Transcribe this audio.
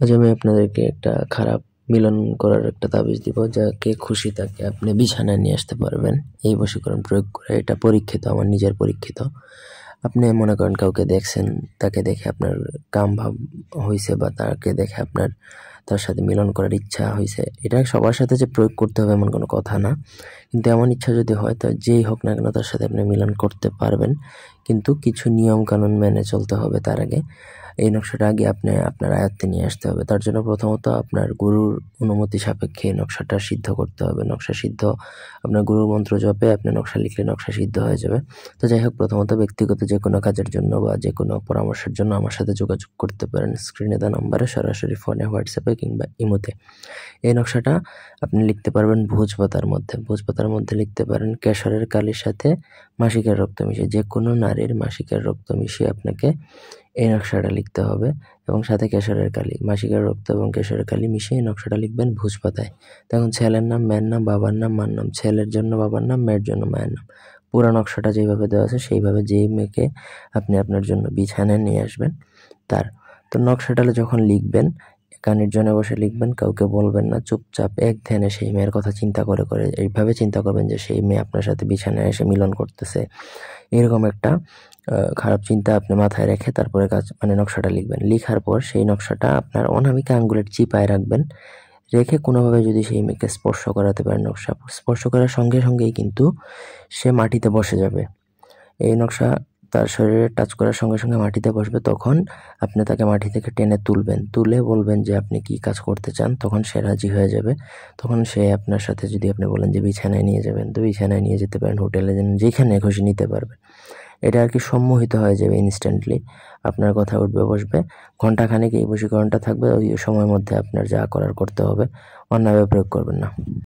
আজ আমি আপনাদেরকে একটা খারাপ মিলন করার একটা তাবিজ দিব, যাকে খুশি তাকে আপনি বিছানায় নিয়ে আসতে পারবেন এই বশীকরণ প্রয়োগ করে। এটা পরীক্ষিত, আমার নিজের পরীক্ষিত। আপনি মনে করেন কাউকে দেখছেন, তাকে দেখে আপনার কাম ভাব হইছে বা তাকে দেখে আপনার তার সাথে মিলন করার ইচ্ছা হইছে। এটা সবার সাথে যে প্রয়োগ করতে হবে এমন কোনো কথা না, কিন্তু এমন ইচ্ছা যদি হয় তো যেই হোক না কেন তার সাথে আপনি মিলন করতে পারবেন, কিন্তু কিছু নিয়ম কানুন মেনে চলতে হবে। তার আগে এই নকশাটা আগে আপনি আপনার আয়ত্তে নিয়ে আসতে হবে। তার জন্য প্রথমত আপনার গুরুর অনুমতি সাপেক্ষে নকশাটা সিদ্ধ করতে হবে। নকশা সিদ্ধ আপনার গুরুর মন্ত্র জপে আপনি নকশা লিখলে নকশা সিদ্ধ হয়ে যাবে। তো যাই হোক, প্রথমত ব্যক্তিগত যে কোনো কাজের জন্য বা যে কোনো পরামর্শের জন্য আমার সাথে যোগাযোগ করতে পারেন স্ক্রিনে দেওয়া নম্বরে, সরাসরি ফোনে, হোয়াটসঅ্যাপে কিংবা ইমোতে। এই নকশাটা আপনি লিখতে পারবেন ভোজপাতার মধ্যে। ভোজপাতার মধ্যে লিখতে পারেন কেশরের কালির সাথে মাসিকের রক্ত মিশিয়ে। যে কোনো নারীর মাসিকের রক্ত মিশিয়ে আপনাকে এই নকশাটা লিখতে হবে, এবং সাথে কেশরের কালি, মাসিকের রক্ত এবং কেশরের কালি মিশিয়ে এই নকশাটা লিখবেন ভোজপাতায়। তখন ছেলের নাম, মেয়ের নাম, বাবার নাম, মার নাম, ছেলের জন্য বাবার নাম, মেয়ের জন্য মায়ের নাম, পুরো নকশাটা যেইভাবে দেওয়া আছে সেইভাবে যেই মেয়েকে আপনি আপনার জন্য বিছানায় নিয়ে আসবেন তার। তো নকশাটা যখন লিখবেন একা নির্জনে বসে লিখবেন, কাউকে বলবেন না, চুপচাপ এক ধ্যানে সেই মেয়ের কথা চিন্তা করে করে এইভাবে চিন্তা করবেন যে সেই মেয়ে আপনার সাথে বিছানায় এসে মিলন করতেছে। এরকম একটা খারাপ চিন্তা আপনি মাথায় রেখে তারপরে নকশাটা লিখবেন। লিখার পর সেই নকশাটা আপনার অনামিকা আঙ্গুলের চিপায় রাখবেন। রেখে কোনোভাবে যদি সেই মেয়েকে স্পর্শ করাতে পারেন, নকশা স্পর্শ করার সঙ্গে সঙ্গেই কিন্তু সে মাটিতে বসে যাবে। এই নকশা তার শরীরে টাচ করার সঙ্গে সঙ্গে মাটিতে বসবে। তখন আপনি তাকে মাটি থেকে টেনে তুলবেন, তুলে বলবেন যে আপনি কি কাজ করতে চান। তখন সে রাজি হয়ে যাবে। তখন সে আপনার সাথে, যদি আপনি বলেন যে বিছানায় নিয়ে যাবেন, তো বিছানায় নিয়ে যেতে পারেন, হোটেলে যান, যেখানে খুশি নিতে পারবেন। এটা আর কি সম্মোহিত হয়ে যাবে ইনস্ট্যান্টলি। আপনার কথা উঠবে বসবে। ঘন্টাখানেক এই বশীকরণটা থাকবে। ওই সময়ের মধ্যে আপনার যা করার করতে হবে। অন্যভাবে প্রয়োগ করবেন না।